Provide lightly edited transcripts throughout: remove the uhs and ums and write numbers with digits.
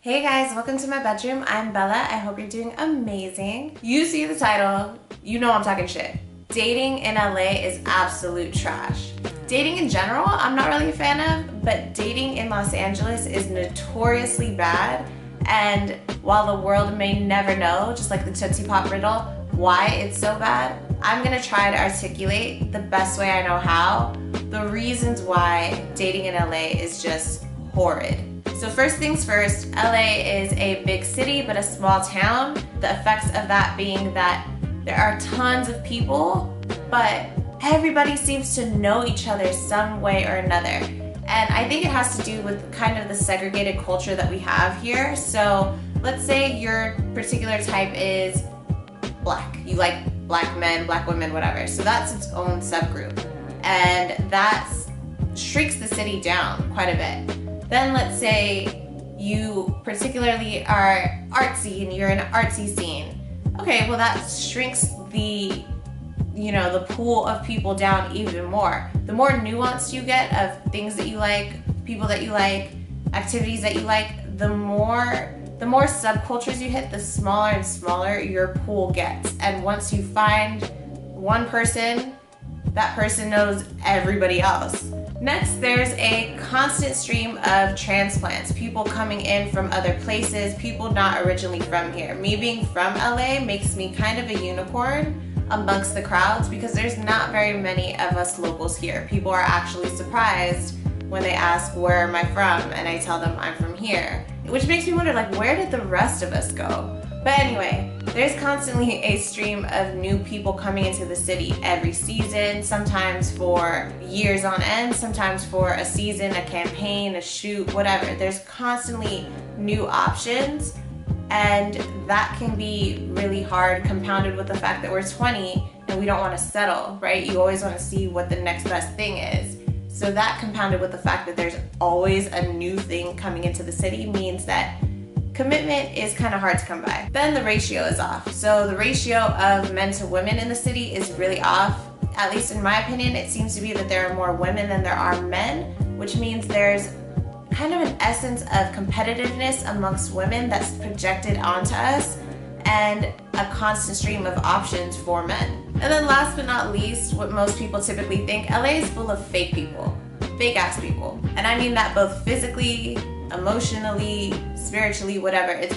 Hey guys, welcome to my bedroom. I'm Bella. I hope you're doing amazing. You see the title, you know I'm talking shit. Dating in LA is absolute trash. Dating in general, I'm not really a fan of, but dating in Los Angeles is notoriously bad. And while the world may never know, just like the Tootsie Pop riddle, why it's so bad, I'm gonna try to articulate the best way I know how the reasons why dating in LA is just horrid. So first things first, LA is a big city but a small town. The effects of that being that there are tons of people, but everybody seems to know each other some way or another. And I think it has to do with kind of the segregated culture that we have here. So let's say your particular type is black. You like black men, black women, whatever. So that's its own subgroup. And that shrinks the city down quite a bit. Then let's say you particularly are artsy and you're in an artsy scene. Okay, well that shrinks the pool of people down even more. The more nuanced you get of things that you like, people that you like, activities that you like, the more subcultures you hit, the smaller and smaller your pool gets. And once you find one person, that person knows everybody else. Next, there's a constant stream of transplants, people coming in from other places, people not originally from here. Me being from LA makes me kind of a unicorn amongst the crowds because there's not very many of us locals here. People are actually surprised when they ask where am I from and I tell them I'm from here, which makes me wonder, like, where did the rest of us go? But anyway, there's constantly a stream of new people coming into the city every season, sometimes for years on end, sometimes for a season, a campaign, a shoot, whatever. There's constantly new options, and that can be really hard, compounded with the fact that we're 20 and we don't want to settle, right? You always want to see what the next best thing is. So that compounded with the fact that there's always a new thing coming into the city means that commitment is kind of hard to come by. Then the ratio is off. So the ratio of men to women in the city is really off. At least in my opinion, it seems to be that there are more women than there are men, which means there's kind of an essence of competitiveness amongst women that's projected onto us and a constant stream of options for men. And then last but not least, what most people typically think, LA is full of fake people, fake ass people. And I mean that both physically, emotionally, spiritually, whatever. It's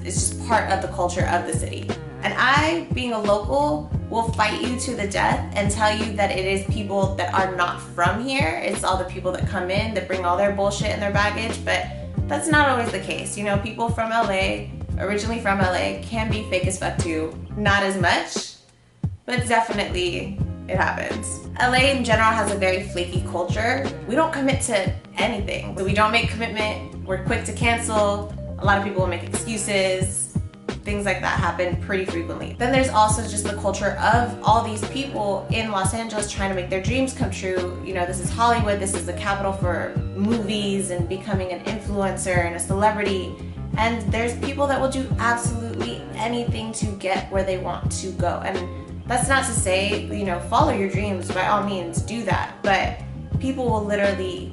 just part of the culture of the city. And I, being a local, will fight you to the death and tell you that it is people that are not from here. It's all the people that come in that bring all their bullshit and their baggage, but that's not always the case. You know, people from LA, originally from LA, can be fake as fuck too. Not as much, but definitely it happens. LA in general has a very flaky culture. We don't commit to anything. We don't make commitment. We're quick to cancel. A lot of people will make excuses. Things like that happen pretty frequently. Then there's also just the culture of all these people in Los Angeles trying to make their dreams come true. You know, this is Hollywood. This is the capital for movies and becoming an influencer and a celebrity. And there's people that will do absolutely anything to get where they want to go. And that's not to say, follow your dreams, by all means, do that. But people will literally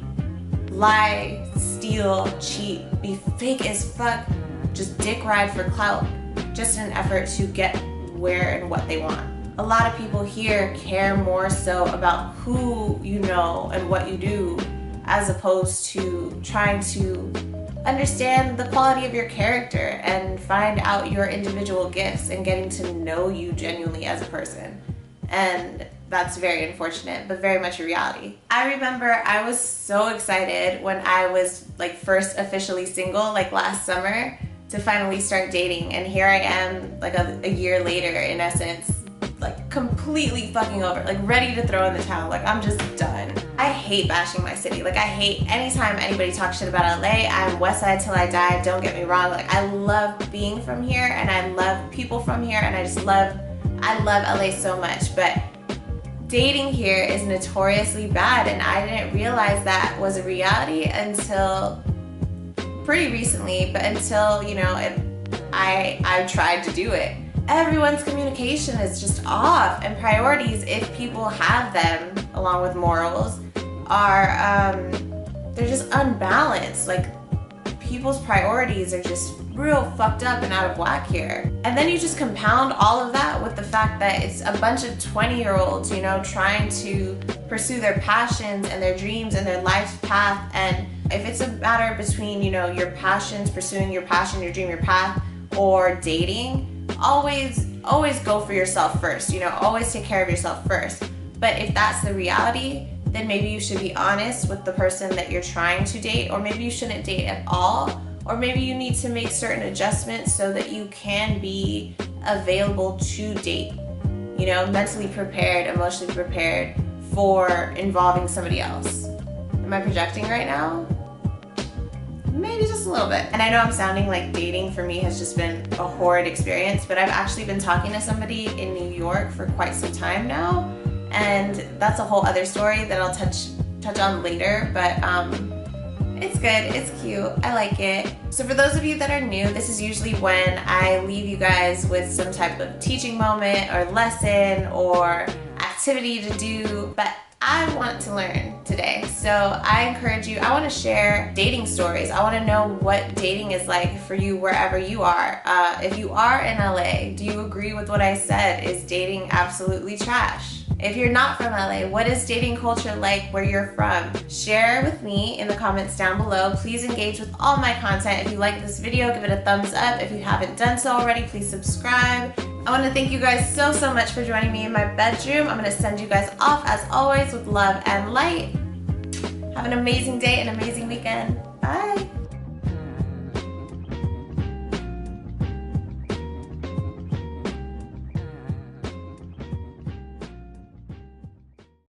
lie, steal, cheat, be fake as fuck, just dick ride for clout, just in an effort to get where and what they want. A lot of people here care more so about who you know and what you do, as opposed to trying to understand the quality of your character and find out your individual gifts and getting to know you genuinely as a person. And that's very unfortunate, but very much a reality. I remember I was so excited when I was first officially single, last summer, to finally start dating. And here I am a year later, in essence, completely fucking over, ready to throw in the towel. I'm just done. I hate bashing my city. I hate anytime anybody talks shit about LA. I'm West Side till I die, don't get me wrong. I love being from here and I love people from here and I love LA so much, but dating here is notoriously bad and I didn't realize that was a reality until pretty recently, but until, I tried to do it. Everyone's communication is just off, and priorities, if people have them, along with morals, are they're just unbalanced. people's priorities are just real fucked up and out of whack here. And then you just compound all of that with the fact that it's a bunch of 20-year-olds, you know, trying to pursue their passions and their dreams and their life's path. And if it's a matter between, you know, your passions, pursuing your passion, your dream, your path, or dating, always go for yourself first, you know, always take care of yourself first. But if that's the reality, then maybe you should be honest with the person that you're trying to date, or maybe you shouldn't date at all, or maybe you need to make certain adjustments so that you can be available to date, you know, mentally prepared, emotionally prepared for involving somebody else. Am I projecting right now? Maybe just a little bit. And I know I'm sounding like dating for me has just been a horrid experience, but I've actually been talking to somebody in New York for quite some time now, and that's a whole other story that I'll touch on later, but it's good, it's cute, I like it. So for those of you that are new, this is usually when I leave you guys with some type of teaching moment or lesson or activity to do, but I want to learn today. So I encourage you, I want to share dating stories. I want to know what dating is like for you wherever you are. If you are in LA, do you agree with what I said? Is dating absolutely trash? If you're not from LA, what is dating culture like where you're from? Share with me in the comments down below. Please engage with all my content. If you like this video, give it a thumbs up. If you haven't done so already, please subscribe. I want to thank you guys so much for joining me in my bedroom. I'm going to send you guys off as always with love and light. Have an amazing day and amazing weekend. Bye.